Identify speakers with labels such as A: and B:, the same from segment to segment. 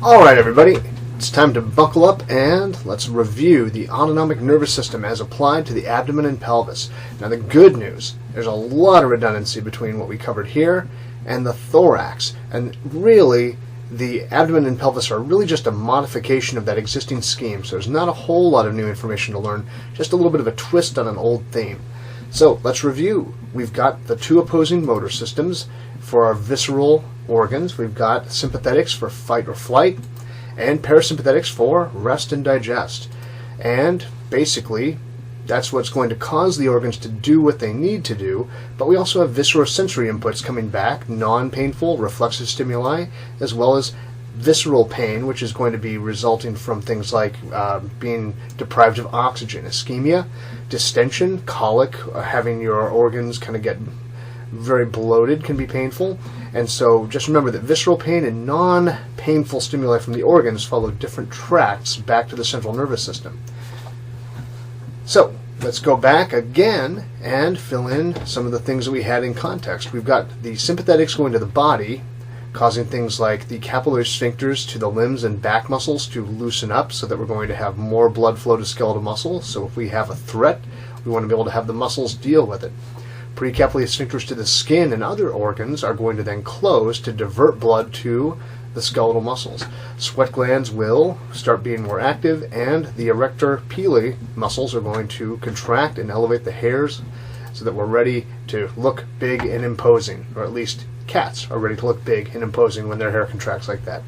A: Alright everybody, it's time to buckle up and let's review the autonomic nervous system as applied to the abdomen and pelvis. Now the good news, there's a lot of redundancy between what we covered here and the thorax, and really the abdomen and pelvis are really just a modification of that existing scheme, so there's not a whole lot of new information to learn, just a little bit of a twist on an old theme. So let's review. We've got the two opposing motor systems for our visceral organs. We've got sympathetics for fight or flight and parasympathetics for rest and digest. And basically that's what's going to cause the organs to do what they need to do, but we also have viscerosensory inputs coming back, non-painful reflexive stimuli, as well as visceral pain, which is going to be resulting from things like being deprived of oxygen, ischemia, distension, colic, having your organs kind of get very bloated can be painful. And so just remember that visceral pain and non-painful stimuli from the organs follow different tracts back to the central nervous system. So let's go back again and fill in some of the things that we had in context. We've got the sympathetics going to the body, causing things like the capillary sphincters to the limbs and back muscles to loosen up so that we're going to have more blood flow to skeletal muscle. So if we have a threat, we want to be able to have the muscles deal with it. Precapillary sphincters to the skin and other organs are going to then close to divert blood to the skeletal muscles. Sweat glands will start being more active, and the erector pili muscles are going to contract and elevate the hairs so that we're ready to look big and imposing, or at least cats are ready to look big and imposing when their hair contracts like that.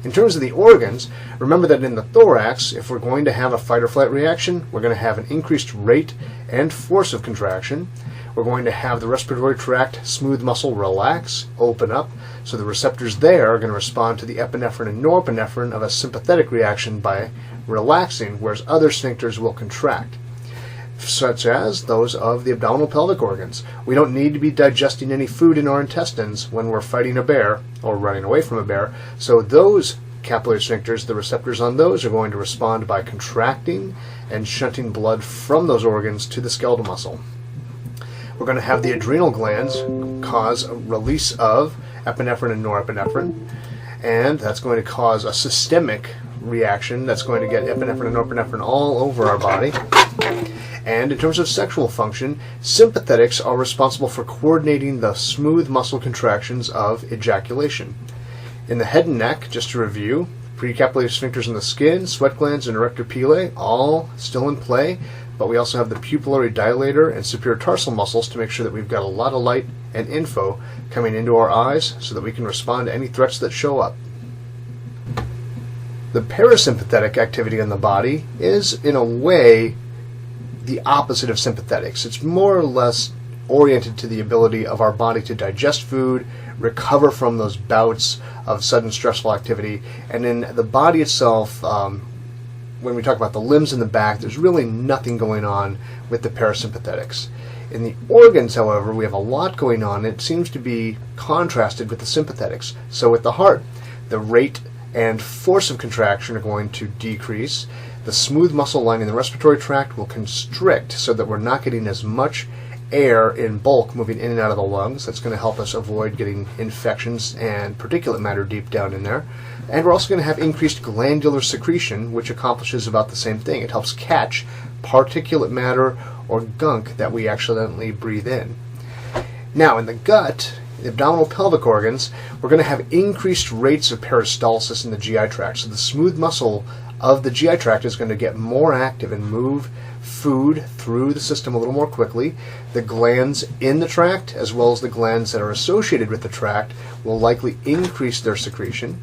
A: In terms of the organs, remember that in the thorax, if we're going to have a fight or flight reaction, we're going to have an increased rate and force of contraction. We're going to have the respiratory tract smooth muscle relax, open up, so the receptors there are going to respond to the epinephrine and norepinephrine of a sympathetic reaction by relaxing, whereas other sphincters will contract, such as those of the abdominal pelvic organs. We don't need to be digesting any food in our intestines when we're fighting a bear or running away from a bear, so those capillary sphincters, the receptors on those, are going to respond by contracting and shunting blood from those organs to the skeletal muscle. We're going to have the adrenal glands cause a release of epinephrine and norepinephrine, and that's going to cause a systemic reaction that's going to get epinephrine and norepinephrine all over our body. And in terms of sexual function, sympathetics are responsible for coordinating the smooth muscle contractions of ejaculation. In the head and neck, just to review, precapillary sphincters in the skin, sweat glands, and erector pili, all still in play, but we also have the pupillary dilator and superior tarsal muscles to make sure that we've got a lot of light and info coming into our eyes so that we can respond to any threats that show up. The parasympathetic activity in the body is, in a way, the opposite of sympathetics. It's more or less oriented to the ability of our body to digest food, recover from those bouts of sudden stressful activity, and in the body itself, when we talk about the limbs in the back, there's really nothing going on with the parasympathetics. In the organs, however, we have a lot going on. It seems to be contrasted with the sympathetics. So with the heart, the rate and force of contraction are going to decrease. The smooth muscle lining the respiratory tract will constrict so that we're not getting as much air in bulk moving in and out of the lungs. That's going to help us avoid getting infections and particulate matter deep down in there. And we're also going to have increased glandular secretion, which accomplishes about the same thing. It helps catch particulate matter or gunk that we accidentally breathe in. Now, in the gut, the abdominal pelvic organs, we're going to have increased rates of peristalsis in the GI tract. So the smooth muscle of the GI tract is going to get more active and move food through the system a little more quickly. The glands in the tract, as well as the glands that are associated with the tract, will likely increase their secretion.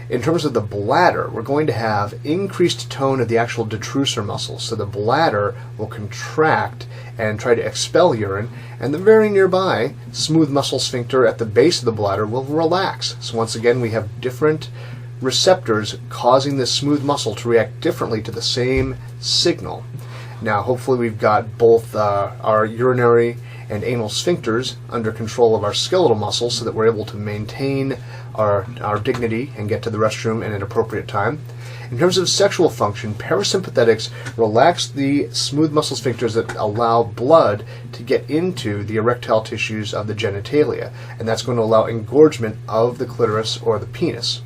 A: In terms of the bladder, we're going to have increased tone of the actual detrusor muscles. So the bladder will contract and try to expel urine, and the very nearby smooth muscle sphincter at the base of the bladder will relax. So once again, we have different receptors causing this smooth muscle to react differently to the same signal. Now, hopefully we've got both our urinary and anal sphincters under control of our skeletal muscles so that we're able to maintain our dignity and get to the restroom at an appropriate time. In terms of sexual function, parasympathetics relax the smooth muscle sphincters that allow blood to get into the erectile tissues of the genitalia, and that's going to allow engorgement of the clitoris or the penis.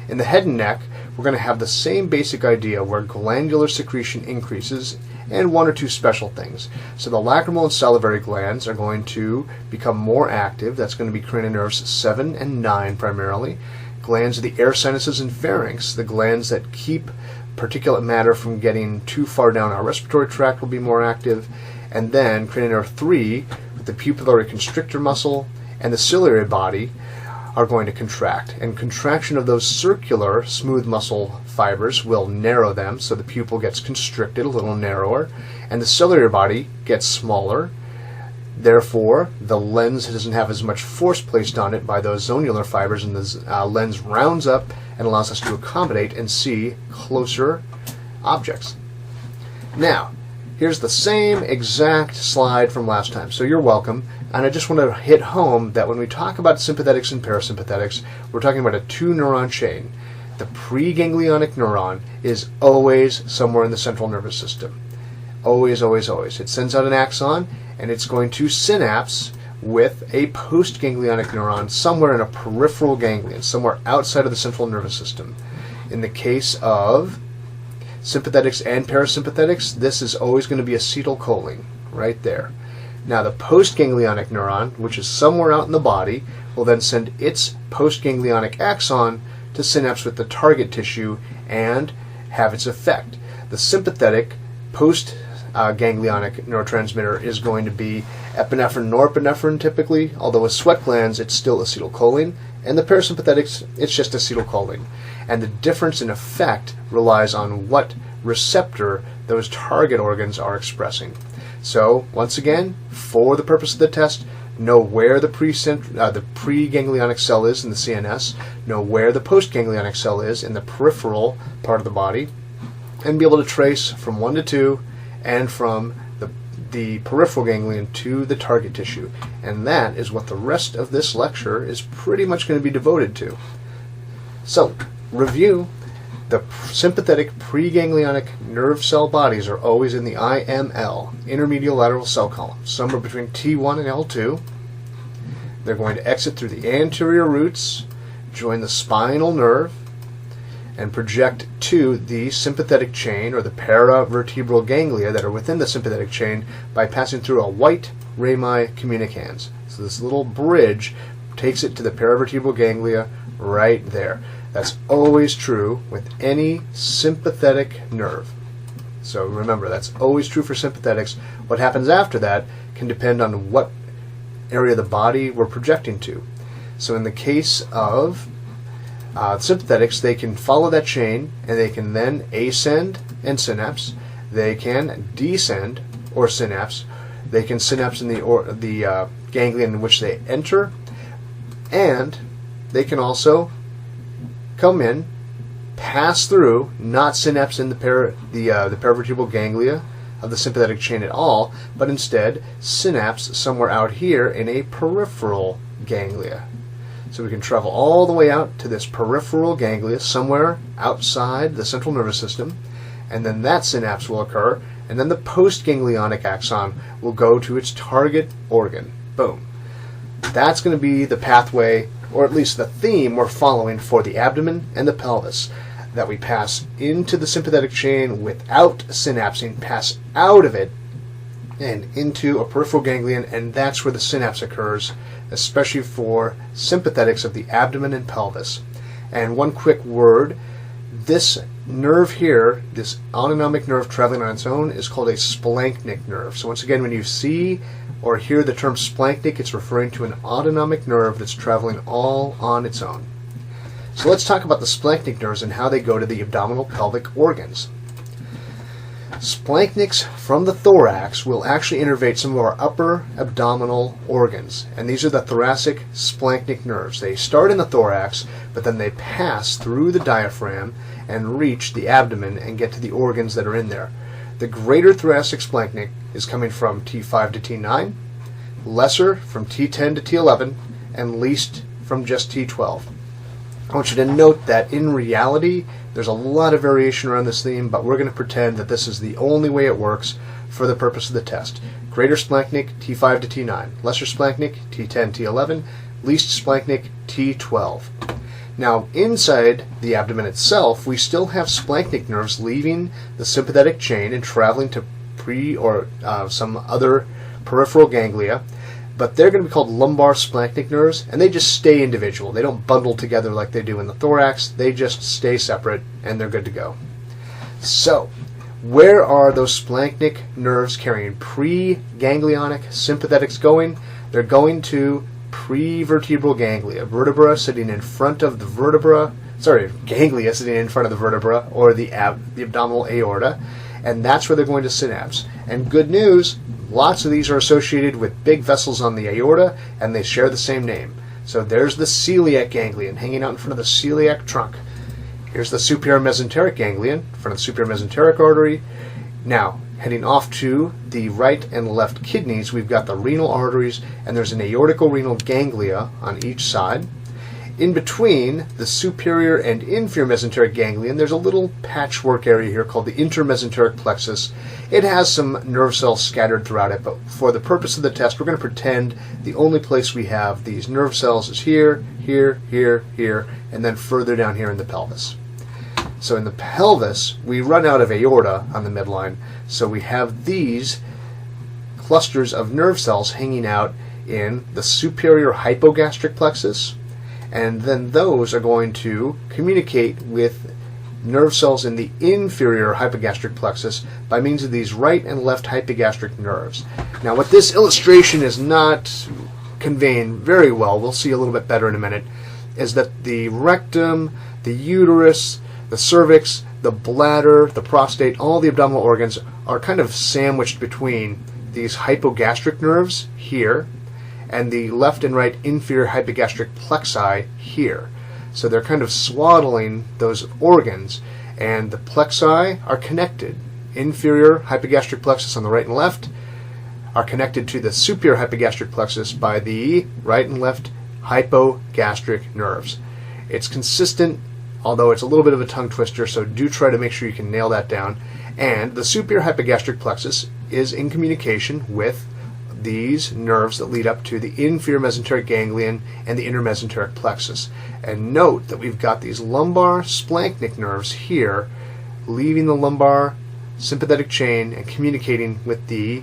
A: In the head and neck, we're going to have the same basic idea where glandular secretion increases and one or two special things. So the lacrimal and salivary glands are going to become more active. That's going to be cranial nerves 7 and 9 primarily. Glands of the air sinuses and pharynx, the glands that keep particulate matter from getting too far down our respiratory tract, will be more active. And then cranial nerve 3, with the pupillary constrictor muscle and the ciliary body, are going to contract. And contraction of those circular smooth muscle fibers will narrow them, so the pupil gets constricted a little narrower, and the ciliary body gets smaller. Therefore, the lens doesn't have as much force placed on it by those zonular fibers, and the lens rounds up and allows us to accommodate and see closer objects. Now, here's the same exact slide from last time, so you're welcome. And I just want to hit home that when we talk about sympathetics and parasympathetics, we're talking about a 2-neuron chain. The preganglionic neuron is always somewhere in the central nervous system. Always, always, always. It sends out an axon, and it's going to synapse with a postganglionic neuron somewhere in a peripheral ganglion, somewhere outside of the central nervous system. In the case of sympathetics and parasympathetics, this is always going to be acetylcholine, right there. Now the postganglionic neuron, which is somewhere out in the body, will then send its postganglionic axon to synapse with the target tissue and have its effect. The sympathetic postganglionic neurotransmitter is going to be epinephrine, norepinephrine typically, although with sweat glands it's still acetylcholine, and the parasympathetics, it's just acetylcholine. And the difference in effect relies on what receptor those target organs are expressing. So, once again, for the purpose of the test, know where the preganglionic cell is in the CNS, know where the postganglionic cell is in the peripheral part of the body, and be able to trace from 1 to 2 and from the peripheral ganglion to the target tissue. And that is what the rest of this lecture is pretty much going to be devoted to. So, review. The sympathetic preganglionic nerve cell bodies are always in the IML, intermedial lateral cell column, somewhere between T1 and L2. They're going to exit through the anterior roots, join the spinal nerve, and project to the sympathetic chain, or the paravertebral ganglia that are within the sympathetic chain, by passing through a white rami communicans. So this little bridge takes it to the paravertebral ganglia right there. That's always true with any sympathetic nerve. So remember, that's always true for sympathetics. What happens after that can depend on what area of the body we're projecting to. So in the case of sympathetics, they can follow that chain, and they can then ascend and synapse. They can descend or synapse. They can synapse in the ganglion in which they enter, and they can also come in, pass through, not synapse in the paravertebral ganglia of the sympathetic chain at all, but instead synapse somewhere out here in a peripheral ganglia. So we can travel all the way out to this peripheral ganglia somewhere outside the central nervous system, and then that synapse will occur, and then the postganglionic axon will go to its target organ. Boom. That's going to be the pathway, or at least the theme we're following for the abdomen and the pelvis, that we pass into the sympathetic chain without synapsing, pass out of it and into a peripheral ganglion, and that's where the synapse occurs, especially for sympathetics of the abdomen and pelvis. And one quick word, this nerve here, this autonomic nerve traveling on its own, is called a splanchnic nerve. So once again, when you see or hear the term splanchnic, it's referring to an autonomic nerve that's traveling all on its own. So let's talk about the splanchnic nerves and how they go to the abdominal pelvic organs. Splanchnics from the thorax will actually innervate some of our upper abdominal organs, and these are the thoracic splanchnic nerves. They start in the thorax, but then they pass through the diaphragm and reach the abdomen and get to the organs that are in there. The greater thoracic splanchnic is coming from T5 to T9, lesser from T10 to T11, and least from just T12. I want you to note that in reality, there's a lot of variation around this theme, but we're going to pretend that this is the only way it works for the purpose of the test. Greater splanchnic, T5 to T9. Lesser splanchnic, T10, T11. Least splanchnic, T12. Now, inside the abdomen itself, we still have splanchnic nerves leaving the sympathetic chain and traveling to some other peripheral ganglia, but they're going to be called lumbar splanchnic nerves, and they just stay individual. They don't bundle together like they do in the thorax. They just stay separate, and they're good to go. So, where are those splanchnic nerves carrying pre-ganglionic sympathetics going? They're going to prevertebral ganglia, vertebra sitting in front of the ganglia sitting in front of the vertebra, or the abdominal aorta, and that's where they're going to synapse. And good news, lots of these are associated with big vessels on the aorta, and they share the same name. So there's the celiac ganglion hanging out in front of the celiac trunk. Here's the superior mesenteric ganglion in front of the superior mesenteric artery. Now, heading off to the right and left kidneys, we've got the renal arteries, and there's an aortico-renal ganglia on each side. In between the superior and inferior mesenteric ganglion, there's a little patchwork area here called the intermesenteric plexus. It has some nerve cells scattered throughout it, but for the purpose of the test, we're going to pretend the only place we have these nerve cells is here, here, here, here, and then further down here in the pelvis. So in the pelvis, we run out of aorta on the midline, so we have these clusters of nerve cells hanging out in the superior hypogastric plexus, and then those are going to communicate with nerve cells in the inferior hypogastric plexus by means of these right and left hypogastric nerves. Now, what this illustration is not conveying very well, we'll see a little bit better in a minute, is that the rectum, the uterus, the cervix, the bladder, the prostate, all the abdominal organs are kind of sandwiched between these hypogastric nerves here and the left and right inferior hypogastric plexi here. So they're kind of swaddling those organs, and the plexi are connected. Inferior hypogastric plexus on the right and left are connected to the superior hypogastric plexus by the right and left hypogastric nerves. It's consistent, although it's a little bit of a tongue twister, so do try to make sure you can nail that down. And the superior hypogastric plexus is in communication with these nerves that lead up to the inferior mesenteric ganglion and the intermesenteric plexus. And note that we've got these lumbar splanchnic nerves here leaving the lumbar sympathetic chain and communicating with the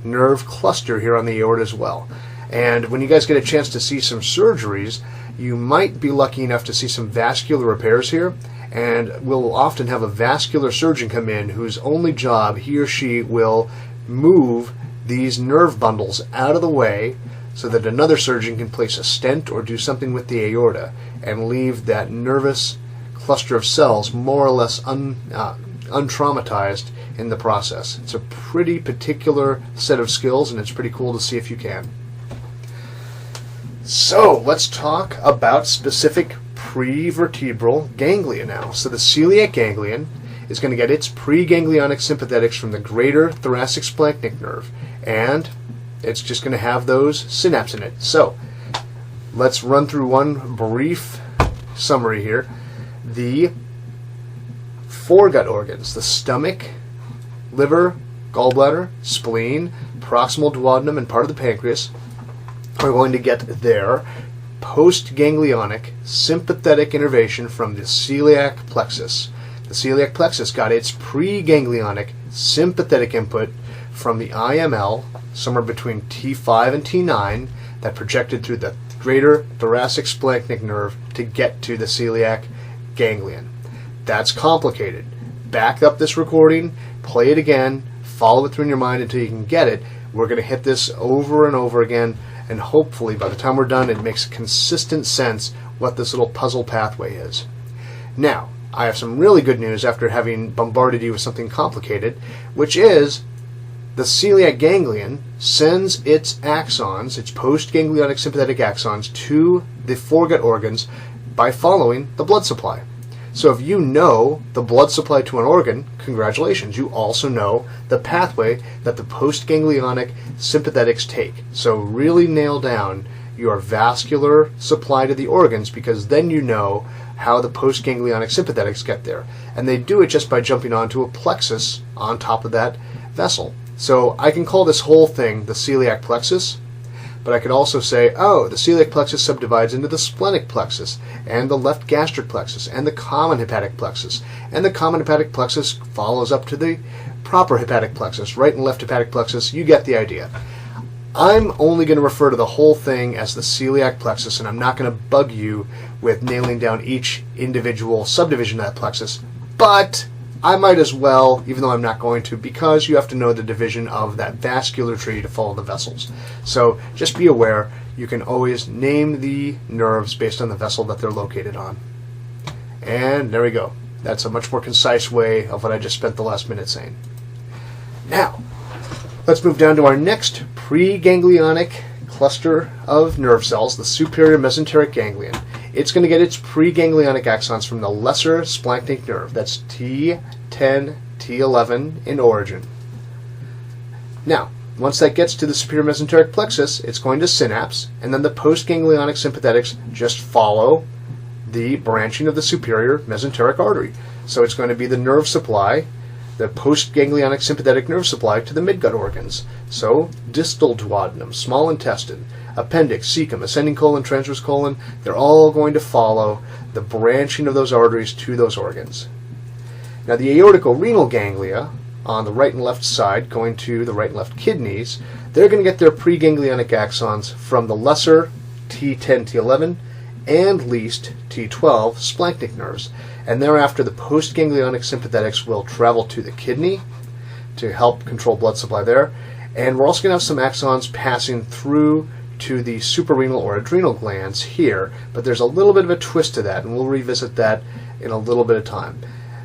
A: nerve cluster here on the aorta as well. And when you guys get a chance to see some surgeries, you might be lucky enough to see some vascular repairs here, and we'll often have a vascular surgeon come in whose only job, he or she will move these nerve bundles out of the way so that another surgeon can place a stent or do something with the aorta and leave that nervous cluster of cells more or less untraumatized in the process. It's a pretty particular set of skills, and it's pretty cool to see if you can. So let's talk about specific prevertebral ganglia now. So the celiac ganglion is going to get its preganglionic sympathetics from the greater thoracic splanchnic nerve, and it's just going to have those synapses in it. So let's run through one brief summary here. The foregut organs, the stomach, liver, gallbladder, spleen, proximal duodenum, and part of the pancreas are going to get their postganglionic sympathetic innervation from the celiac plexus. The celiac plexus got its preganglionic sympathetic input from the IML, somewhere between T5 and T9, that projected through the greater thoracic splanchnic nerve to get to the celiac ganglion. That's complicated. Back up this recording, play it again, follow it through in your mind until you can get it. We're going to hit this over and over again, and hopefully by the time we're done it makes consistent sense what this little puzzle pathway is. Now, I have some really good news after having bombarded you with something complicated, which is the celiac ganglion sends its axons, its postganglionic sympathetic axons, to the foregut organs by following the blood supply. So if you know the blood supply to an organ, congratulations, you also know the pathway that the postganglionic sympathetics take. So really nail down your vascular supply to the organs, because then you know how the postganglionic sympathetics get there. And they do it just by jumping onto a plexus on top of that vessel. So I can call this whole thing the celiac plexus, But I could also say, oh, the celiac plexus subdivides into the splenic plexus, and the left gastric plexus, and the common hepatic plexus. And the common hepatic plexus follows up to the proper hepatic plexus, right and left hepatic plexus. You get the idea. I'm only going to refer to the whole thing as the celiac plexus, and I'm not going to bug you with nailing down each individual subdivision of that plexus. But I might as well, even though I'm not going to, because you have to know the division of that vascular tree to follow the vessels. So just be aware, you can always name the nerves based on the vessel that they're located on. And there we go. That's a much more concise way of what I just spent the last minute saying. Now, let's move down to our next preganglionic cluster of nerve cells, the superior mesenteric ganglion. It's going to get its preganglionic axons from the lesser splanchnic nerve. That's T10, T11 in origin. Now, once that gets to the superior mesenteric plexus, it's going to synapse, and then the postganglionic sympathetics just follow the branching of the superior mesenteric artery. So it's going to be the nerve supply, the postganglionic sympathetic nerve supply to the midgut organs. So distal duodenum, small intestine, appendix, cecum, ascending colon, transverse colon, they're all going to follow the branching of those arteries to those organs. Now the aortico-renal ganglia on the right and left side, going to the right and left kidneys, they're going to get their preganglionic axons from the lesser T10, T11 and least T12 splanchnic nerves. And thereafter the postganglionic sympathetics will travel to the kidney to help control blood supply there. And we're also going to have some axons passing through to the suprarenal or adrenal glands here, but there's a little bit of a twist to that, and we'll revisit that in a little bit of time.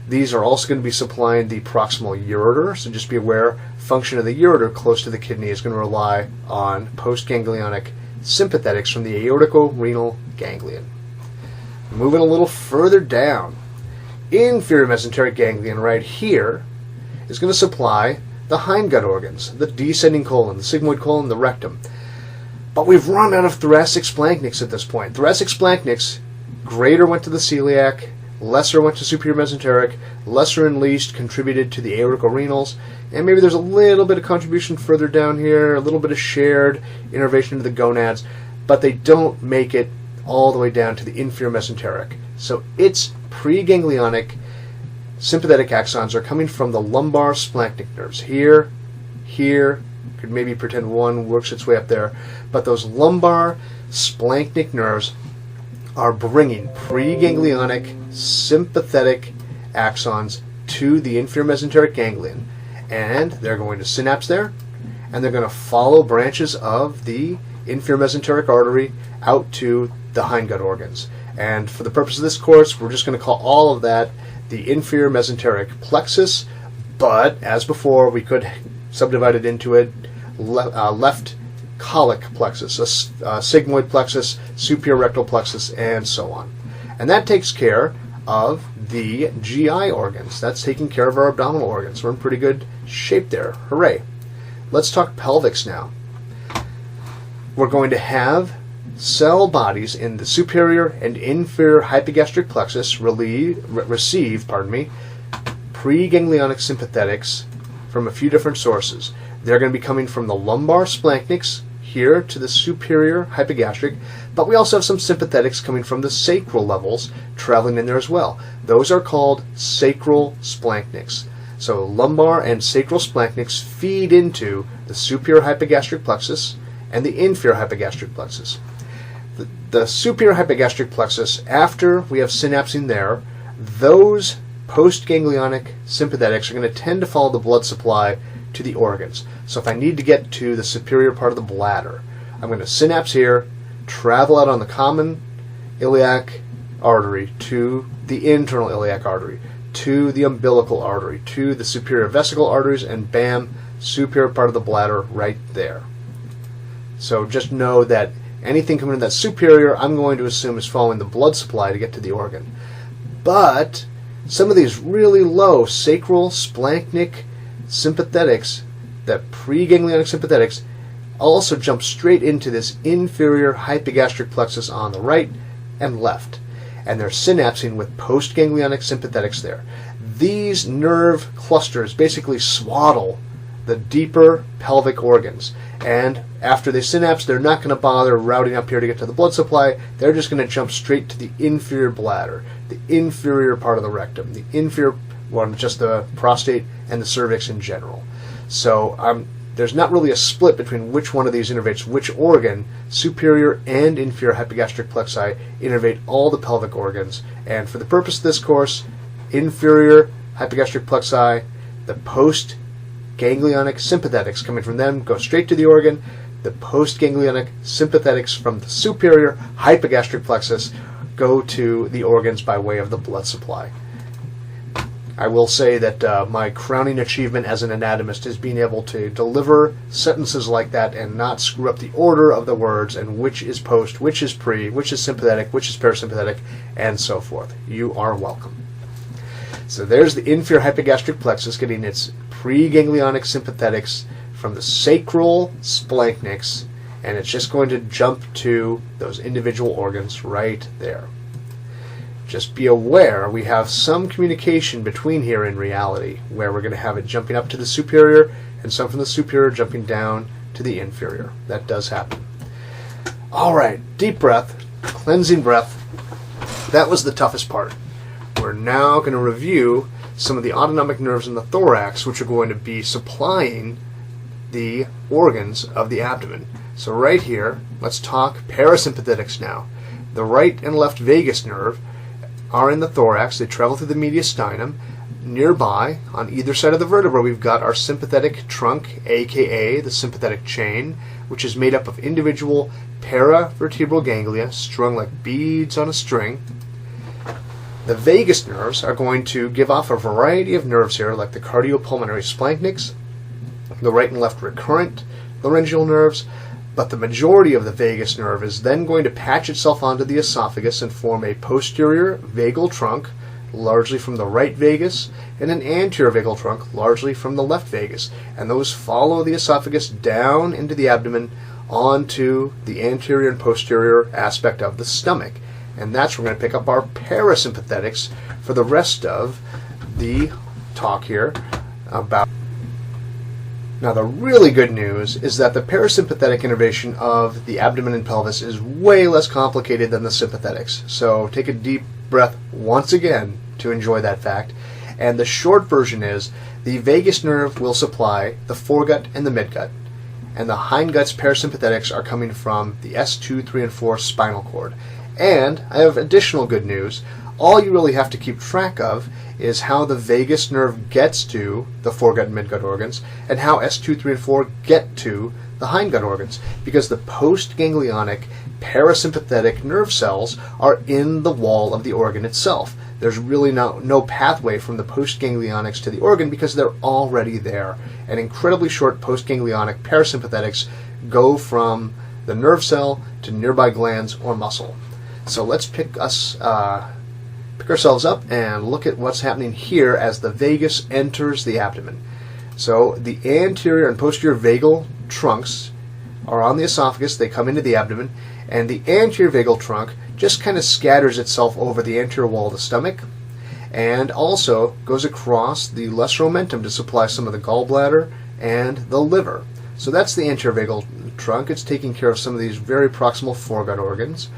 A: These are also going to be supplying the proximal ureter, so just be aware, function of the ureter close to the kidney is going to rely on postganglionic sympathetics from the aortico-renal ganglion. Moving a little further down, inferior mesenteric ganglion right here is going to supply the hindgut organs, the descending colon, the sigmoid colon, the rectum. But we've run out of thoracic splanchnics at this point. Thoracic splanchnics, greater went to the celiac, lesser went to superior mesenteric, lesser and least contributed to the aortico-renals, and maybe there's a little bit of contribution further down here, a little bit of shared innervation into the gonads, but they don't make it all the way down to the inferior mesenteric. So its preganglionic sympathetic axons are coming from the lumbar splanchnic nerves. Here, could maybe pretend one works its way up there, but those lumbar splanchnic nerves are bringing preganglionic sympathetic axons to the inferior mesenteric ganglion, and they're going to synapse there, and they're going to follow branches of the inferior mesenteric artery out to the hindgut organs. And for the purpose of this course, we're just going to call all of that the inferior mesenteric plexus, but as before, we could subdivide it into a left colic plexus, a sigmoid plexus, superior rectal plexus, and so on. And that takes care of the GI organs. That's taking care of our abdominal organs. We're in pretty good shape there. Hooray. Let's talk pelvics now. We're going to have cell bodies in the superior and inferior hypogastric plexus receive preganglionic sympathetics from a few different sources. They're going to be coming from the lumbar splanchnics here to the superior hypogastric, but we also have some sympathetics coming from the sacral levels traveling in there as well. Those are called sacral splanchnics. So lumbar and sacral splanchnics feed into the superior hypogastric plexus and the inferior hypogastric plexus. The superior hypogastric plexus, after we have synapsing there, those postganglionic sympathetics are going to tend to follow the blood supply to the organs. So if I need to get to the superior part of the bladder, I'm going to synapse here, travel out on the common iliac artery to the internal iliac artery, to the umbilical artery, to the superior vesical arteries, and bam, superior part of the bladder right there. So just know that anything coming in that superior, I'm going to assume is following the blood supply to get to the organ. But some of these really low sacral splanchnic sympathetics, that preganglionic sympathetics, also jump straight into this inferior hypogastric plexus on the right and left. And they're synapsing with postganglionic sympathetics there. These nerve clusters basically swaddle the deeper pelvic organs. And after they synapse, they're not going to bother routing up here to get to the blood supply. They're just going to jump straight to the inferior bladder, the inferior part of the rectum, the inferior one, just the prostate and the cervix in general. So there's not really a split between which one of these innervates which organ. Superior and inferior hypogastric plexi innervate all the pelvic organs. And for the purpose of this course, inferior hypogastric plexi, the post-ganglionic sympathetics coming from them go straight to the organ. The post-ganglionic sympathetics from the superior hypogastric plexus go to the organs by way of the blood supply. I will say that my crowning achievement as an anatomist is being able to deliver sentences like that and not screw up the order of the words and which is post, which is pre, which is sympathetic, which is parasympathetic, and so forth. You are welcome. So there's the inferior hypogastric plexus getting its preganglionic sympathetics from the sacral splanchnics, and it's just going to jump to those individual organs right there. Just be aware we have some communication between here in reality, where we're going to have it jumping up to the superior and some from the superior jumping down to the inferior. That does happen. All right, deep breath, cleansing breath. That was the toughest part. We're now going to review some of the autonomic nerves in the thorax, which are going to be supplying the organs of the abdomen. So right here, let's talk parasympathetics now. The right and left vagus nerve are in the thorax. They travel through the mediastinum. Nearby, on either side of the vertebra, we've got our sympathetic trunk, aka the sympathetic chain, which is made up of individual paravertebral ganglia strung like beads on a string. The vagus nerves are going to give off a variety of nerves here, like the cardiopulmonary splanchnics, the right and left recurrent laryngeal nerves, but the majority of the vagus nerve is then going to patch itself onto the esophagus and form a posterior vagal trunk, largely from the right vagus, and an anterior vagal trunk, largely from the left vagus. And those follow the esophagus down into the abdomen onto the anterior and posterior aspect of the stomach. And that's where we're going to pick up our parasympathetics for the rest of the talk here about. Now, the really good news is that the parasympathetic innervation of the abdomen and pelvis is way less complicated than the sympathetics. So take a deep breath once again to enjoy that fact. And the short version is the vagus nerve will supply the foregut and the midgut. And the hindgut's parasympathetics are coming from the S2, 3, and 4 spinal cord. And I have additional good news. All you really have to keep track of is how the vagus nerve gets to the foregut and midgut organs, and how S2, 3, and 4 get to the hindgut organs, because the postganglionic parasympathetic nerve cells are in the wall of the organ itself. There's really no pathway from the postganglionics to the organ because they're already there. And incredibly short postganglionic parasympathetics go from the nerve cell to nearby glands or muscle. So let's pick ourselves up and look at what's happening here as the vagus enters the abdomen. So the anterior and posterior vagal trunks are on the esophagus. They come into the abdomen, and the anterior vagal trunk just kind of scatters itself over the anterior wall of the stomach and also goes across the lesser omentum to supply some of the gallbladder and the liver. So that's the anterior vagal trunk. It's taking care of some of these very proximal foregut organs.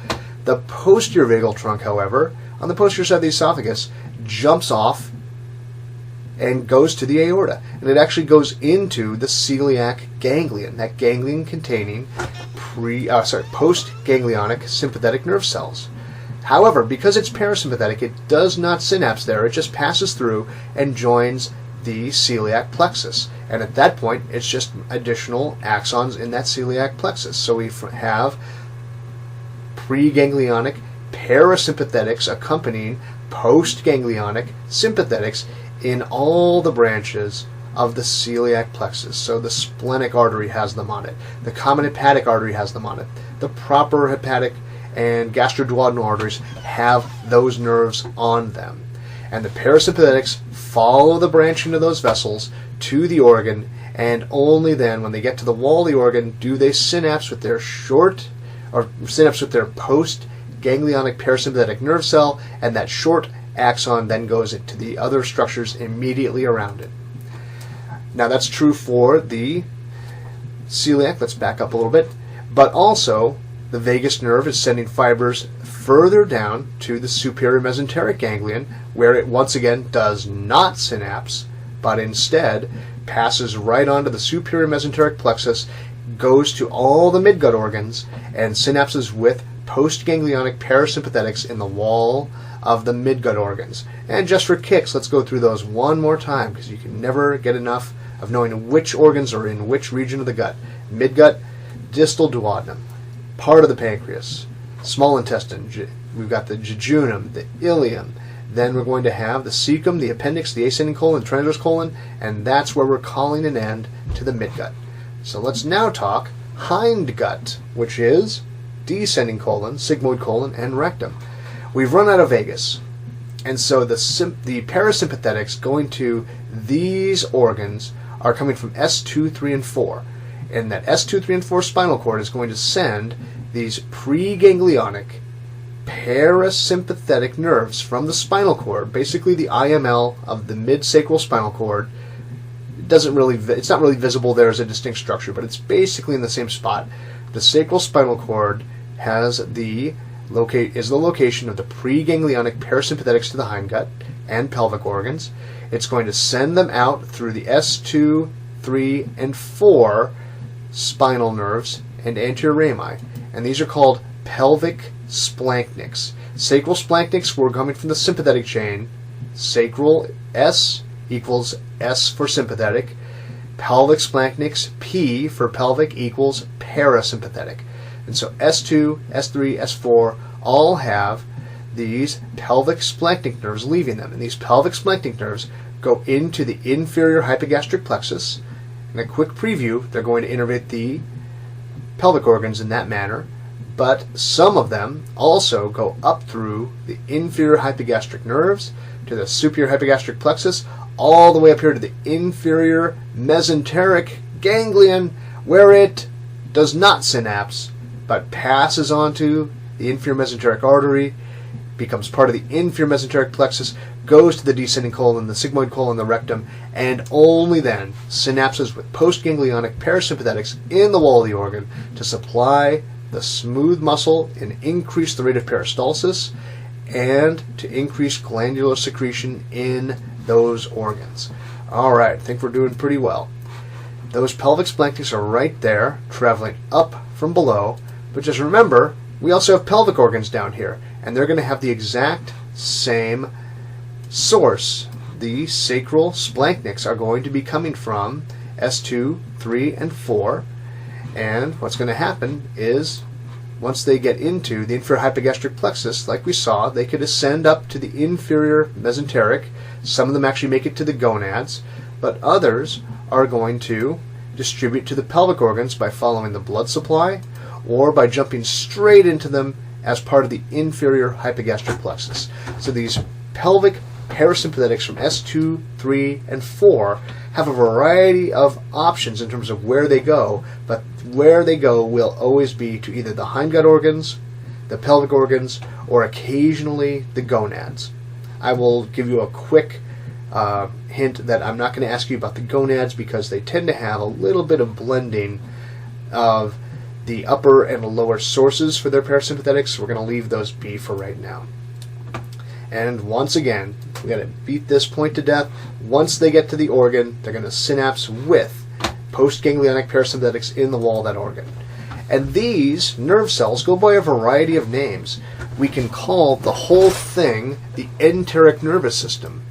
A: The posterior vagal trunk, however, on the posterior side of the esophagus, jumps off and goes to the aorta. And it actually goes into the celiac ganglion, that ganglion containing post-ganglionic sympathetic nerve cells. However, because it's parasympathetic, it does not synapse there. It just passes through and joins the celiac plexus. And at that point, it's just additional axons in that celiac plexus. So we have preganglionic parasympathetics accompanying postganglionic sympathetics in all the branches of the celiac plexus. So the splenic artery has them on it. The common hepatic artery has them on it. The proper hepatic and gastroduodenal arteries have those nerves on them. And the parasympathetics follow the branching of those vessels to the organ, and only then, when they get to the wall of the organ, do they synapse with their post-ganglionic parasympathetic nerve cell, and that short axon then goes into the other structures immediately around it. Now that's true for the celiac. Let's back up a little bit. But also, the vagus nerve is sending fibers further down to the superior mesenteric ganglion, where it once again does not synapse, but instead passes right onto the superior mesenteric plexus, goes to all the midgut organs, and synapses with postganglionic parasympathetics in the wall of the midgut organs. And just for kicks, let's go through those one more time, because you can never get enough of knowing which organs are in which region of the gut. Midgut, distal duodenum, part of the pancreas, small intestine, we've got the jejunum, the ileum, then we're going to have the cecum, the appendix, the ascending colon, the transverse colon, and that's where we're calling an end to the midgut. So let's now talk hindgut, which is descending colon, sigmoid colon, and rectum. We've run out of vagus, and so the parasympathetics going to these organs are coming from S2, 3, and 4. And that S2, 3, and 4 spinal cord is going to send these preganglionic parasympathetic nerves from the spinal cord, basically the IML of the mid-sacral spinal cord. It's not really visible there as a distinct structure, but it's basically in the same spot. The sacral spinal cord is the location of the preganglionic parasympathetics to the hindgut and pelvic organs. It's going to send them out through the S2, 3, and 4 spinal nerves and anterior rami, and these are called pelvic splanchnics. Sacral splanchnics were coming from the sympathetic chain. Sacral S equals S for sympathetic. Pelvic splanchnics, P for pelvic, equals parasympathetic. And so S2, S3, S4 all have these pelvic splanchnic nerves leaving them. And these pelvic splanchnic nerves go into the inferior hypogastric plexus. In a quick preview, they're going to innervate the pelvic organs in that manner. But some of them also go up through the inferior hypogastric nerves to the superior hypogastric plexus, all the way up here to the inferior mesenteric ganglion, where it does not synapse, but passes onto the inferior mesenteric artery, becomes part of the inferior mesenteric plexus, goes to the descending colon, the sigmoid colon, the rectum, and only then synapses with postganglionic parasympathetics in the wall of the organ to supply the smooth muscle and increase the rate of peristalsis, and to increase glandular secretion in those organs. All right, I think we're doing pretty well. Those pelvic splanchnics are right there, traveling up from below, but just remember, we also have pelvic organs down here, and they're going to have the exact same source. The sacral splanchnics are going to be coming from S2, 3, and 4, and what's going to happen is once they get into the inferior hypogastric plexus, like we saw, they could ascend up to the inferior mesenteric. Some of them actually make it to the gonads, but others are going to distribute to the pelvic organs by following the blood supply or by jumping straight into them as part of the inferior hypogastric plexus. So these pelvic parasympathetics from S2, 3, and 4 have a variety of options in terms of where they go, but where they go will always be to either the hindgut organs, the pelvic organs, or occasionally the gonads. I will give you a quick hint that I'm not going to ask you about the gonads because they tend to have a little bit of blending of the upper and lower sources for their parasympathetics, so we're going to leave those be for right now. And once again, we got to beat this point to death. Once they get to the organ, they're going to synapse with postganglionic parasympathetics in the wall of that organ. And these nerve cells go by a variety of names. We can call the whole thing the enteric nervous system.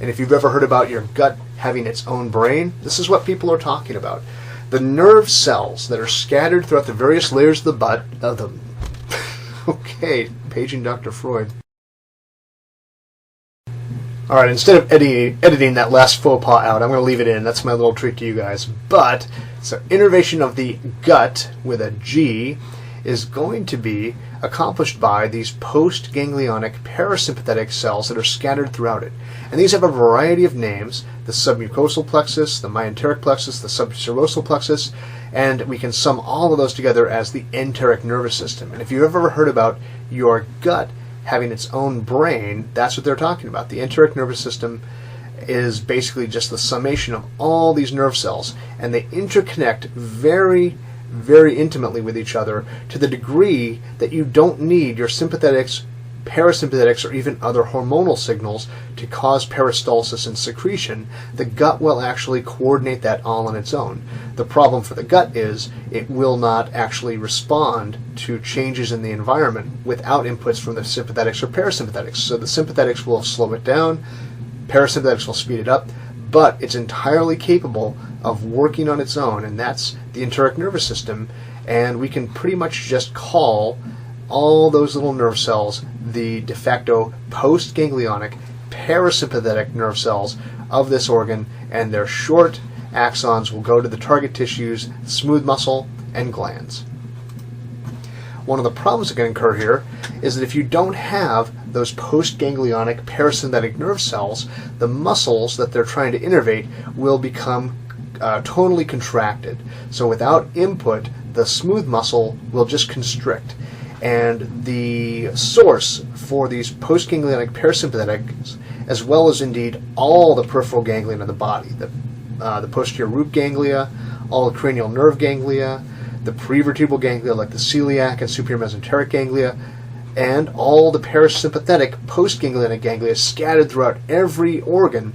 A: And if you've ever heard about your gut having its own brain, this is what people are talking about. The nerve cells that are scattered throughout the various layers of the okay, paging Dr. Freud. All right, instead of editing that last faux pas out, I'm going to leave it in. That's my little treat to you guys. But, so innervation of the gut with a G is going to be accomplished by these postganglionic parasympathetic cells that are scattered throughout it. And these have a variety of names: the submucosal plexus, the myenteric plexus, the subserosal plexus, and we can sum all of those together as the enteric nervous system. And if you've ever heard about your gut having its own brain, that's what they're talking about, the enteric nervous system. is basically just the summation of all these nerve cells, and they interconnect very, very intimately with each other to the degree that you don't need your sympathetics, parasympathetics, or even other hormonal signals to cause peristalsis and secretion. The gut will actually coordinate that all on its own. The problem for the gut is it will not actually respond to changes in the environment without inputs from the sympathetics or parasympathetics. So the sympathetics will slow it down, parasympathetics will speed it up, but it's entirely capable of working on its own, and that's the enteric nervous system, and we can pretty much just call all those little nerve cells the de facto post-ganglionic parasympathetic nerve cells of this organ, and their short axons will go to the target tissues, smooth muscle, and glands. One of the problems that can occur here is that if you don't have those post-ganglionic parasympathetic nerve cells, the muscles that they're trying to innervate will become totally contracted. So without input, the smooth muscle will just constrict. And the source for these post-ganglionic parasympathetics, as well as indeed all the peripheral ganglion of the body, the posterior root ganglia, all the cranial nerve ganglia, the prevertebral ganglia like the celiac and superior mesenteric ganglia, and all the parasympathetic post-ganglionic ganglia scattered throughout every organ,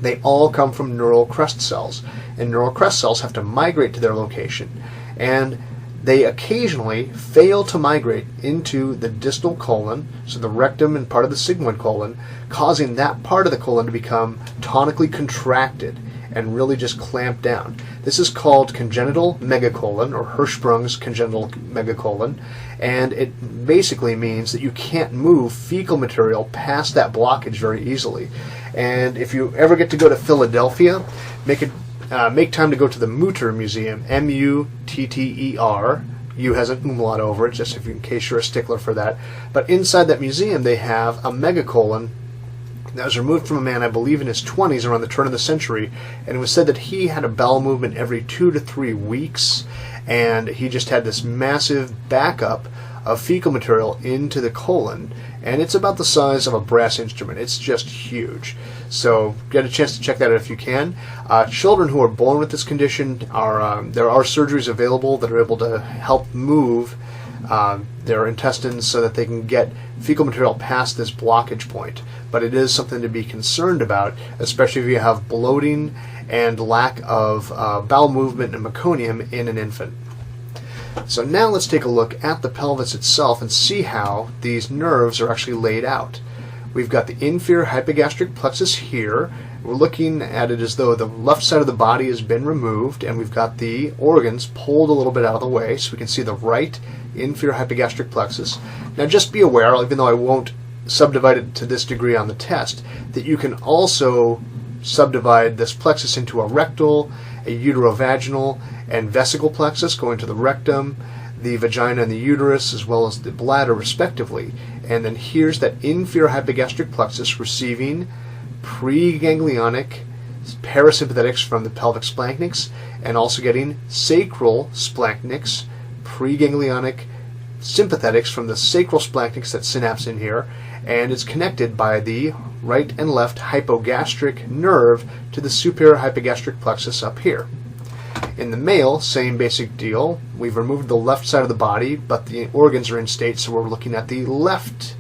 A: they all come from neural crest cells. And neural crest cells have to migrate to their location. And they occasionally fail to migrate into the distal colon, so the rectum and part of the sigmoid colon, causing that part of the colon to become tonically contracted and really just clamp down. This is called congenital megacolon, or Hirschsprung's congenital megacolon, and it basically means that you can't move fecal material past that blockage very easily. And if you ever get to go to Philadelphia, make time to go to the Mutter Museum, M-U-T-T-E-R. U has an umlaut over it, just in case you're a stickler for that. But inside that museum, they have a megacolon that was removed from a man, I believe, in his 20s, around the turn of the century, and it was said that he had a bowel movement every 2 to 3 weeks, and he just had this massive backup of fecal material into the colon, and it's about the size of a brass instrument. It's just huge. So get a chance to check that out if you can. Children who are born with this condition, there are surgeries available that are able to help move their intestines so that they can get fecal material past this blockage point. But it is something to be concerned about, especially if you have bloating and lack of bowel movement and meconium in an infant. So now let's take a look at the pelvis itself and see how these nerves are actually laid out. We've got the inferior hypogastric plexus here. We're looking at it as though the left side of the body has been removed, and we've got the organs pulled a little bit out of the way, so we can see the right inferior hypogastric plexus. Now just be aware, even though I won't subdivide it to this degree on the test, that you can also subdivide this plexus into a rectal, a uterovaginal, and vesical plexus going to the rectum, the vagina and the uterus, as well as the bladder respectively. And then here's that inferior hypogastric plexus receiving preganglionic parasympathetics from the pelvic splanchnics, and also getting sacral splanchnics, preganglionic sympathetics from the sacral splanchnics that synapse in here, and it's connected by the right and left hypogastric nerve to the superior hypogastric plexus up here. In the male, same basic deal. We've removed the left side of the body, but the organs are in state, so we're looking at the left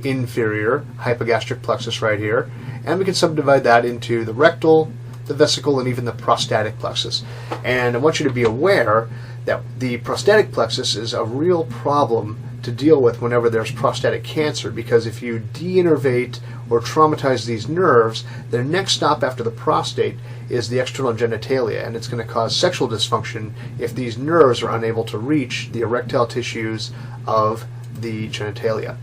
A: inferior hypogastric plexus right here, and we can subdivide that into the rectal, the vesical, and even the prostatic plexus. And I want you to be aware that the prostatic plexus is a real problem to deal with whenever there's prostatic cancer, because if you de-innervate or traumatize these nerves, their next stop after the prostate is the external genitalia, and it's going to cause sexual dysfunction if these nerves are unable to reach the erectile tissues of the genitalia.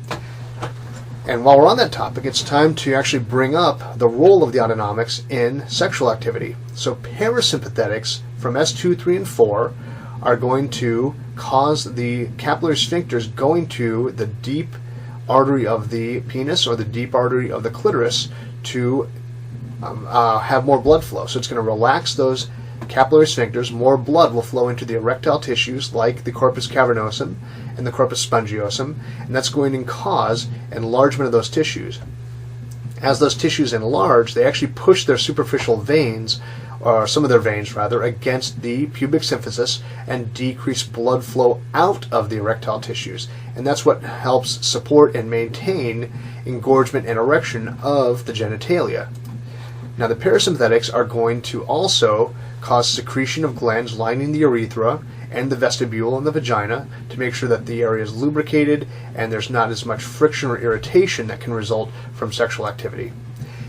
A: And while we're on that topic, it's time to actually bring up the role of the autonomics in sexual activity. So parasympathetics from S2, 3, and 4 are going to cause the capillary sphincters going to the deep artery of the penis or the deep artery of the clitoris to have more blood flow. So it's going to relax those capillary sphincters. More blood will flow into the erectile tissues like the corpus cavernosum and the corpus spongiosum, and that's going to cause enlargement of those tissues. As those tissues enlarge, they actually push their superficial veins, or some of their veins rather, against the pubic symphysis and decrease blood flow out of the erectile tissues. And that's what helps support and maintain engorgement and erection of the genitalia. Now, the parasympathetics are going to also cause secretion of glands lining the urethra and the vestibule and the vagina to make sure that the area is lubricated and there's not as much friction or irritation that can result from sexual activity.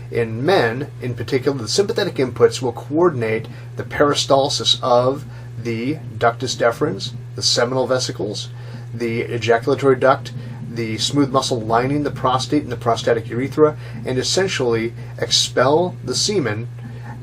A: In men, in particular, the sympathetic inputs will coordinate the peristalsis of the ductus deferens, the seminal vesicles, the ejaculatory duct, the smooth muscle lining the prostate and the prostatic urethra, and essentially expel the semen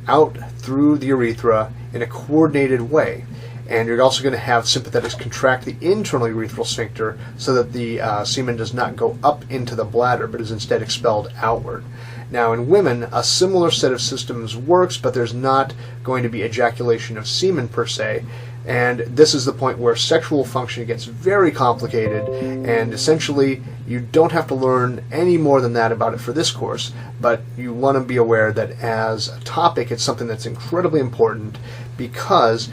A: out through the urethra in a coordinated way. And you're also going to have sympathetics contract the internal urethral sphincter so that the semen does not go up into the bladder, but is instead expelled outward. Now, in women, a similar set of systems works, but there's not going to be ejaculation of semen per se. And this is the point where sexual function gets very complicated, and essentially you don't have to learn any more than that about it for this course, but you want to be aware that as a topic it's something that's incredibly important, because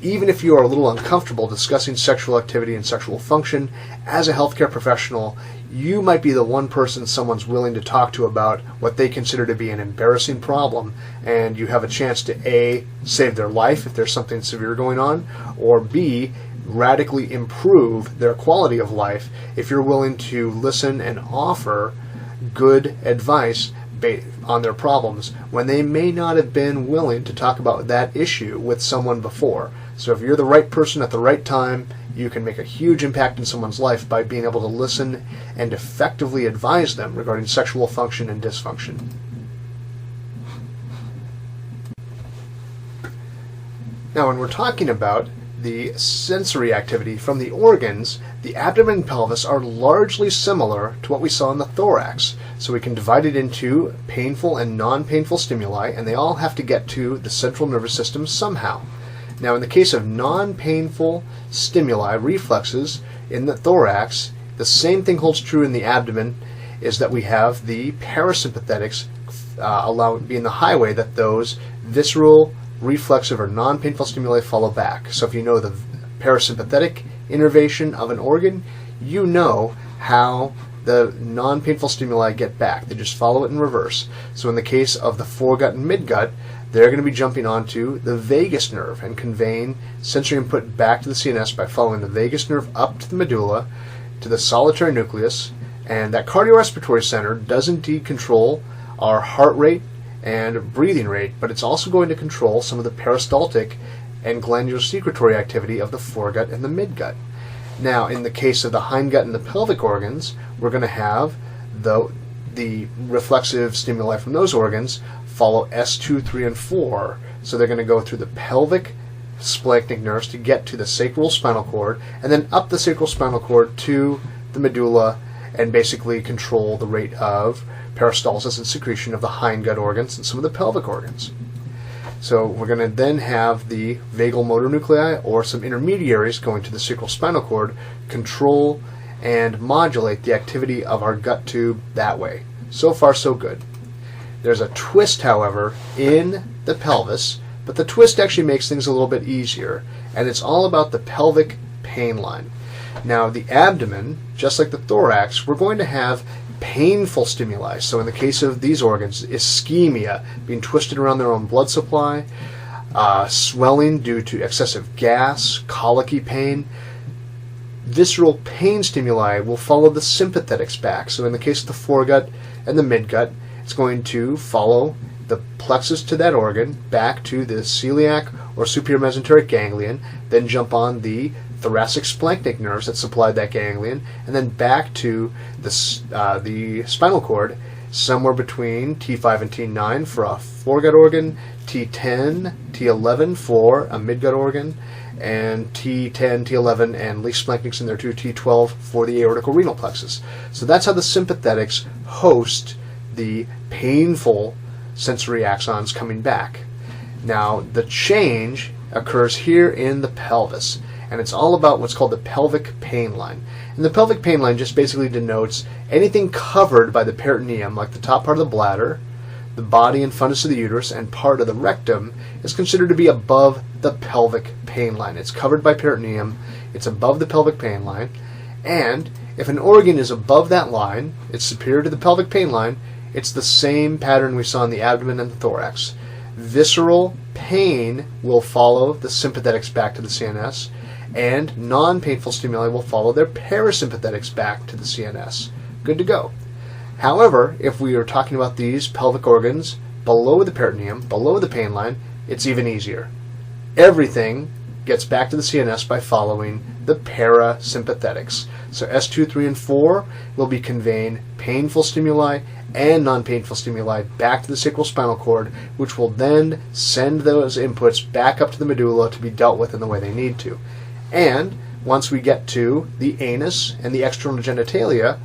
A: even if you are a little uncomfortable discussing sexual activity and sexual function, as a healthcare professional, you might be the one person someone's willing to talk to about what they consider to be an embarrassing problem, and you have a chance to A, save their life if there's something severe going on, or B, radically improve their quality of life if you're willing to listen and offer good advice on their problems when they may not have been willing to talk about that issue with someone before. So if you're the right person at the right time, you can make a huge impact in someone's life by being able to listen and effectively advise them regarding sexual function and dysfunction. Now, when we're talking about the sensory activity from the organs, the abdomen and pelvis are largely similar to what we saw in the thorax. So we can divide it into painful and non-painful stimuli, and they all have to get to the central nervous system somehow. Now, in the case of non-painful stimuli, reflexes in the thorax, the same thing holds true in the abdomen, is that we have the parasympathetics being the highway that those visceral, reflexive, or non-painful stimuli follow back. So if you know the parasympathetic innervation of an organ, you know how the non-painful stimuli get back. They just follow it in reverse. So in the case of the foregut and midgut, they're going to be jumping onto the vagus nerve and conveying sensory input back to the CNS by following the vagus nerve up to the medulla, to the solitary nucleus, and that cardiorespiratory center does indeed control our heart rate and breathing rate, but it's also going to control some of the peristaltic and glandular secretory activity of the foregut and the midgut. Now, in the case of the hindgut and the pelvic organs, we're going to have the reflexive stimuli from those organs follow S2, 3, and 4. So they're going to go through the pelvic splanchnic nerves to get to the sacral spinal cord, and then up the sacral spinal cord to the medulla, and basically control the rate of peristalsis and secretion of the hindgut organs and some of the pelvic organs. So we're going to then have the vagal motor nuclei, or some intermediaries going to the sacral spinal cord, control and modulate the activity of our gut tube that way. So far, so good. There's a twist, however, in the pelvis, but the twist actually makes things a little bit easier, and it's all about the pelvic pain line. Now, the abdomen, just like the thorax, we're going to have painful stimuli. So in the case of these organs, ischemia, being twisted around their own blood supply, swelling due to excessive gas, colicky pain. Visceral pain stimuli will follow the sympathetics back. So in the case of the foregut and the midgut, it's going to follow the plexus to that organ back to the celiac or superior mesenteric ganglion, then jump on the thoracic splanchnic nerves that supplied that ganglion, and then back to the spinal cord, somewhere between T5 and T9 for a foregut organ, T10, T11 for a midgut organ, and T10, T11, and least splanchnics in there too, T12 for the aortic renal plexus. So that's how the sympathetics host the painful sensory axons coming back. Now, the change occurs here in the pelvis, and it's all about what's called the pelvic pain line. And the pelvic pain line just basically denotes anything covered by the peritoneum, like the top part of the bladder, the body and fundus of the uterus, and part of the rectum, is considered to be above the pelvic pain line. It's covered by peritoneum, it's above the pelvic pain line, and if an organ is above that line, it's superior to the pelvic pain line, it's the same pattern we saw in the abdomen and the thorax. Visceral pain will follow the sympathetics back to the CNS, and non-painful stimuli will follow their parasympathetics back to the CNS. Good to go. However, if we are talking about these pelvic organs below the peritoneum, below the pain line, it's even easier. Everything gets back to the CNS by following the parasympathetics. So S2, 3, and 4 will be conveying painful stimuli and non-painful stimuli back to the sacral spinal cord, which will then send those inputs back up to the medulla to be dealt with in the way they need to. And once we get to the anus and the external genitalia,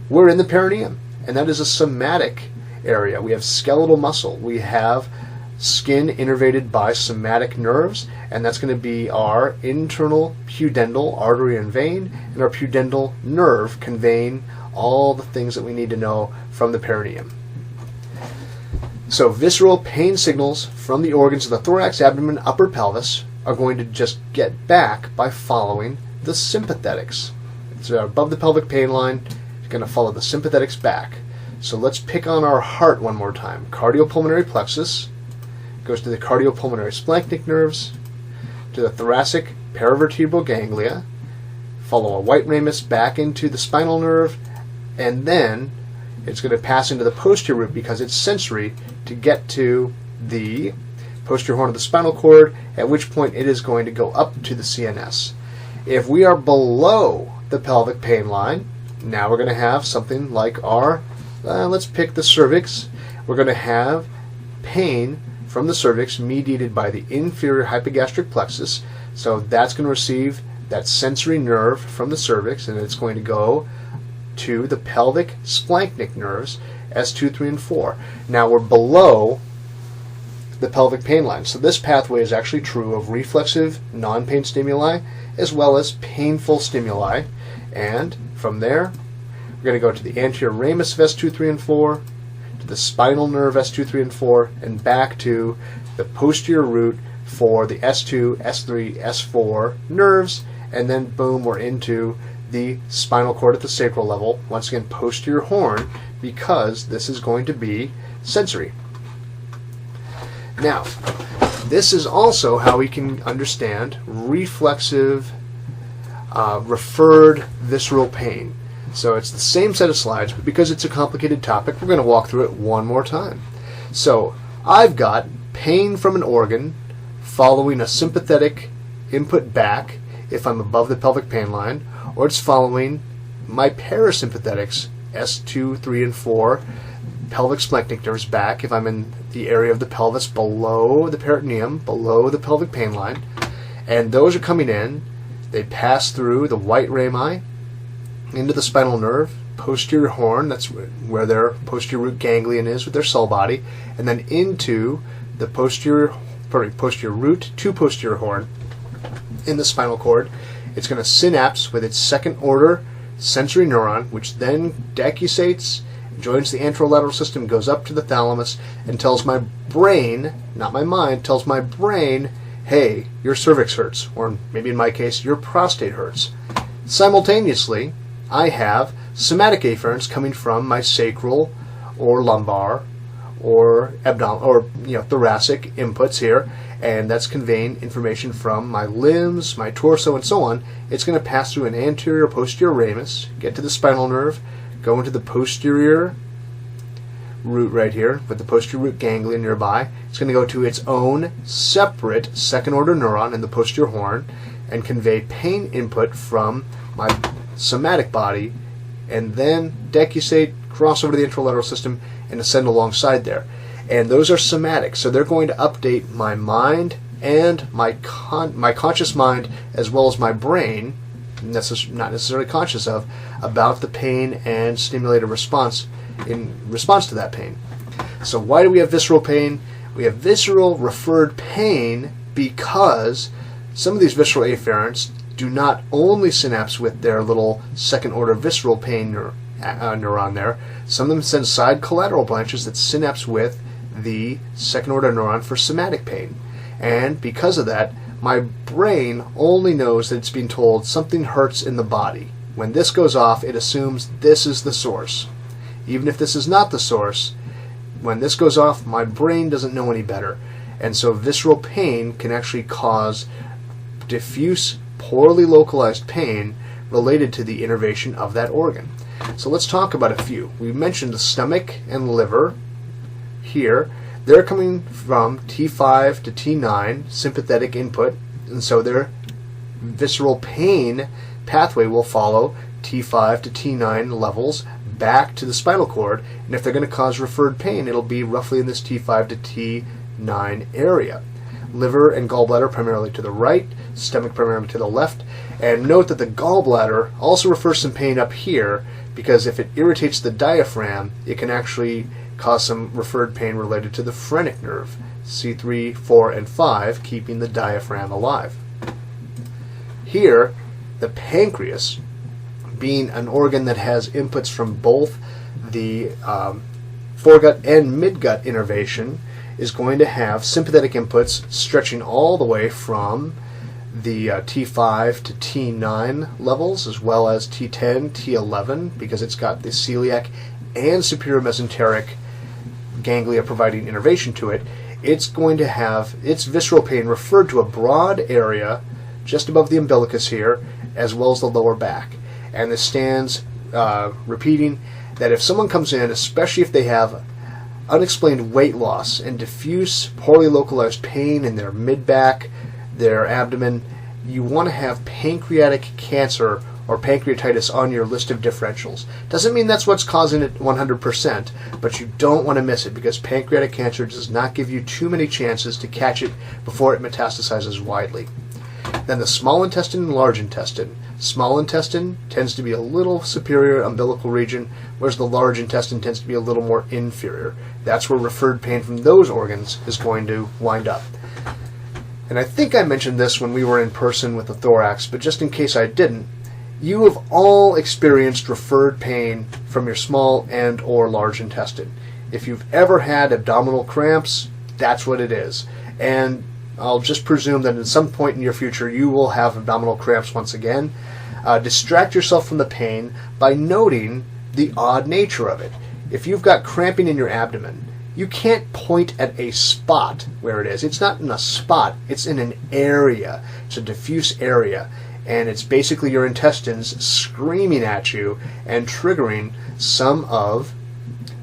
A: we're in the perineum, and that is a somatic area. We have skeletal muscle. We have skin innervated by somatic nerves, and that's going to be our internal pudendal artery and vein, and our pudendal nerve conveying all the things that we need to know from the perineum. So visceral pain signals from the organs of the thorax, abdomen, upper pelvis are going to just get back by following the sympathetics. It's above the pelvic pain line, it's going to follow the sympathetics back. So let's pick on our heart one more time. Cardiopulmonary plexus goes to the cardiopulmonary splanchnic nerves, to the thoracic paravertebral ganglia, follow a white ramus back into the spinal nerve, and then it's going to pass into the posterior root because it's sensory to get to the posterior horn of the spinal cord, at which point it is going to go up to the CNS. If we are below the pelvic pain line, now we're going to have something like our, let's pick the cervix. We're going to have pain from the cervix mediated by the inferior hypogastric plexus. So that's going to receive that sensory nerve from the cervix, and it's going to go to the pelvic splanchnic nerves, S2, 3, and 4. Now we're below the pelvic pain line. So this pathway is actually true of reflexive non-pain stimuli as well as painful stimuli. And from there, we're going to go to the anterior ramus of S2, 3, and 4, to the spinal nerve S2, 3, and 4, and back to the posterior root for the S2, S3, S4 nerves, and then boom, we're into the spinal cord at the sacral level, once again posterior horn, because this is going to be sensory. Now, this is also how we can understand reflexive referred visceral pain. So it's the same set of slides, but because it's a complicated topic, we're going to walk through it one more time. So I've got pain from an organ following a sympathetic input back if I'm above the pelvic pain line, or it's following my parasympathetics, S2, 3, and 4, pelvic splanchnic nerves back if I'm in the area of the pelvis below the peritoneum, below the pelvic pain line. And those are coming in. They pass through the white rami into the spinal nerve, posterior horn, that's where their posterior root ganglion is with their cell body, and then into the posterior root to posterior horn in the spinal cord. It's going to synapse with its second order sensory neuron, which then decusates, joins the anterolateral system, goes up to the thalamus, and tells my brain, not my mind, tells my brain, hey, your cervix hurts, or maybe in my case, your prostate hurts. Simultaneously, I have somatic afferents coming from my sacral or lumbar or abdominal or thoracic inputs here, and that's conveying information from my limbs, my torso, and so on. It's going to pass through an anterior posterior ramus, get to the spinal nerve, go into the posterior root right here with the posterior root ganglion nearby. It's going to go to its own separate second order neuron in the posterior horn and convey pain input from my somatic body, and then decusate, cross over to the anterolateral system, and ascend alongside there. And those are somatic, so they're going to update my mind and my conscious mind as well as my brain, not necessarily conscious of, about the pain and stimulated response in response to that pain. So why do we have visceral pain? We have visceral referred pain because some of these visceral afferents do not only synapse with their little second-order visceral pain neuron there. Some of them send side collateral branches that synapse with the second-order neuron for somatic pain. And because of that, my brain only knows that it's being told something hurts in the body. When this goes off, it assumes this is the source. Even if this is not the source, when this goes off, my brain doesn't know any better. And so visceral pain can actually cause diffuse, poorly localized pain related to the innervation of that organ. So let's talk about a few. We mentioned the stomach and liver here. They're coming from T5 to T9 sympathetic input, and so their visceral pain pathway will follow T5 to T9 levels back to the spinal cord, and if they're going to cause referred pain, it'll be roughly in this T5 to T9 area. Liver and gallbladder primarily to the right, stomach primarily to the left, and note that the gallbladder also refers some pain up here, because if it irritates the diaphragm, it can actually cause some referred pain related to the phrenic nerve, C3, 4, and 5, keeping the diaphragm alive. Here, the pancreas, being an organ that has inputs from both the foregut and midgut innervation, is going to have sympathetic inputs stretching all the way from the T5 to T9 levels, as well as T10, T11, because it's got the celiac and superior mesenteric ganglia providing innervation to it. It's going to have its visceral pain referred to a broad area just above the umbilicus here, as well as the lower back. And this stands repeating that if someone comes in, especially if they have unexplained weight loss and diffuse, poorly localized pain in their mid-back, their abdomen, you want to have pancreatic cancer or pancreatitis on your list of differentials. Doesn't mean that's what's causing it 100%, but you don't want to miss it, because pancreatic cancer does not give you too many chances to catch it before it metastasizes widely. Then the small intestine and large intestine. Small intestine tends to be a little superior umbilical region, whereas the large intestine tends to be a little more inferior. That's where referred pain from those organs is going to wind up. And I think I mentioned this when we were in person with the thorax, but just in case I didn't, you have all experienced referred pain from your small and or large intestine. If you've ever had abdominal cramps, that's what it is. And I'll just presume that at some point in your future you will have abdominal cramps once again. Distract yourself from the pain by noting the odd nature of it. If you've got cramping in your abdomen, you can't point at a spot where it is. It's not in a spot, it's in an area. It's a diffuse area. And it's basically your intestines screaming at you and triggering some of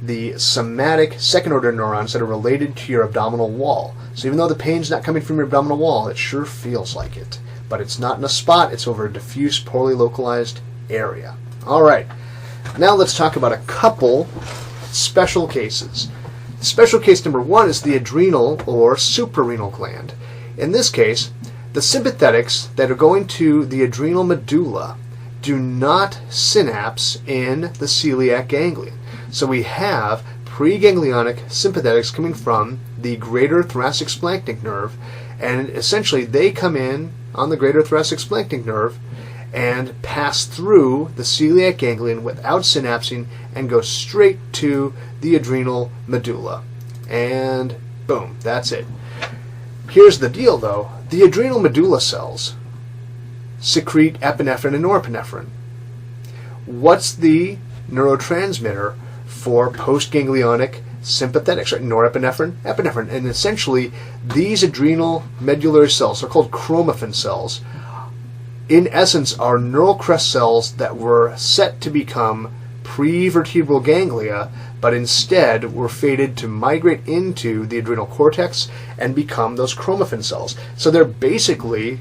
A: the somatic second-order neurons that are related to your abdominal wall. So even though the pain's not coming from your abdominal wall, it sure feels like it. But it's not in a spot, it's over a diffuse, poorly localized area. All right, now let's talk about a couple special cases. Special case number one is the adrenal or suprarenal gland. In this case, the sympathetics that are going to the adrenal medulla do not synapse in the celiac ganglion. So we have preganglionic sympathetics coming from the greater thoracic splanchnic nerve, and essentially they come in on the greater thoracic splanchnic nerve and pass through the celiac ganglion without synapsing and go straight to the adrenal medulla. And boom, that's it. Here's the deal though, the adrenal medulla cells secrete epinephrine and norepinephrine. What's the neurotransmitter for postganglionic sympathetics? Right? Norepinephrine, epinephrine. And essentially, these adrenal medullary cells are called chromaffin cells. In essence, are neural crest cells that were set to become prevertebral ganglia, but instead were fated to migrate into the adrenal cortex and become those chromaffin cells. So they're basically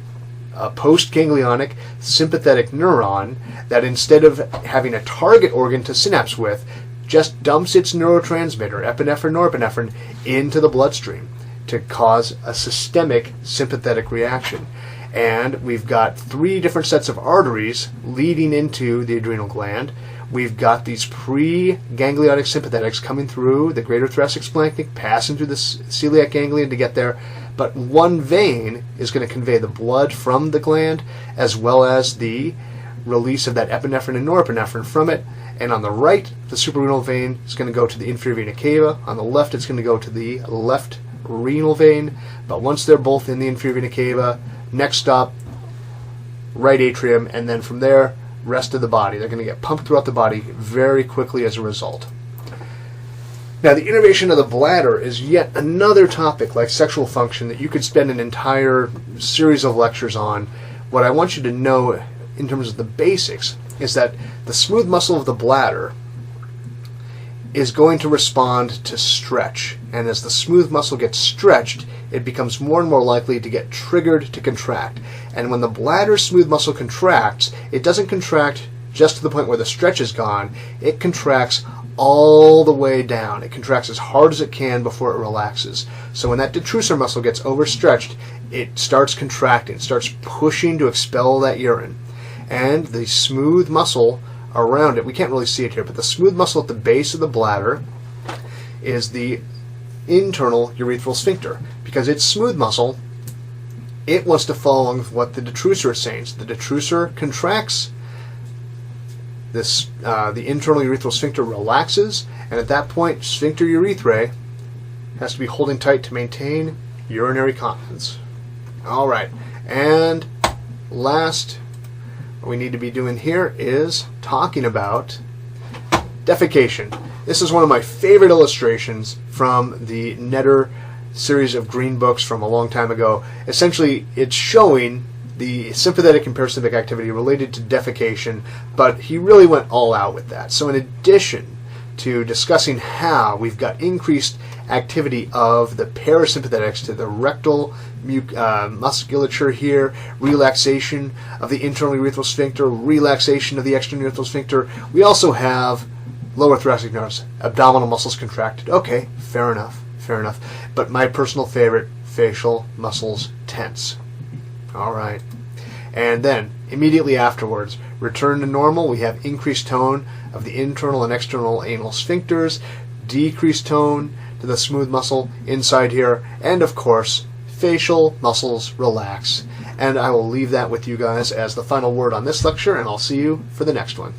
A: a postganglionic sympathetic neuron that, instead of having a target organ to synapse with, just dumps its neurotransmitter, epinephrine, norepinephrine, into the bloodstream to cause a systemic sympathetic reaction. And we've got three different sets of arteries leading into the adrenal gland. We've got these pre-ganglionic sympathetics coming through the greater thoracic splanchnic, passing through the celiac ganglion to get there, but one vein is going to convey the blood from the gland as well as the release of that epinephrine and norepinephrine from it. And on the right, the suprarenal vein is going to go to the inferior vena cava. On the left, it's going to go to the left renal vein. But once they're both in the inferior vena cava, next stop, right atrium, and then from there, rest of the body. They're going to get pumped throughout the body very quickly as a result. Now, the innervation of the bladder is yet another topic like sexual function that you could spend an entire series of lectures on. What I want you to know in terms of the basics is that the smooth muscle of the bladder is going to respond to stretch. And as the smooth muscle gets stretched, it becomes more and more likely to get triggered to contract. And when the bladder's smooth muscle contracts, it doesn't contract just to the point where the stretch is gone. It contracts all the way down. It contracts as hard as it can before it relaxes. So when that detrusor muscle gets overstretched, it starts contracting, it starts pushing to expel that urine. And the smooth muscle around it, we can't really see it here, but the smooth muscle at the base of the bladder is the internal urethral sphincter. Because it's smooth muscle, it wants to follow along with what the detrusor is saying. So the detrusor contracts, the internal urethral sphincter relaxes, and at that point, sphincter urethrae has to be holding tight to maintain urinary continence. All right, and last, what we need to be doing here is talking about defecation. This is one of my favorite illustrations from the Netter series of green books from a long time ago. Essentially, it's showing the sympathetic and parasympathetic activity related to defecation, but he really went all out with that. So in addition to discussing how we've got increased activity of the parasympathetics to the rectal musculature here, relaxation of the internal urethral sphincter, relaxation of the external urethral sphincter, we also have lower thoracic nerves, abdominal muscles contracted. Okay, fair enough. But my personal favorite, facial muscles tense. All right. And then, immediately afterwards, return to normal. We have increased tone of the internal and external anal sphincters, decreased tone to the smooth muscle inside here, and of course, facial muscles relax. And I will leave that with you guys as the final word on this lecture, and I'll see you for the next one.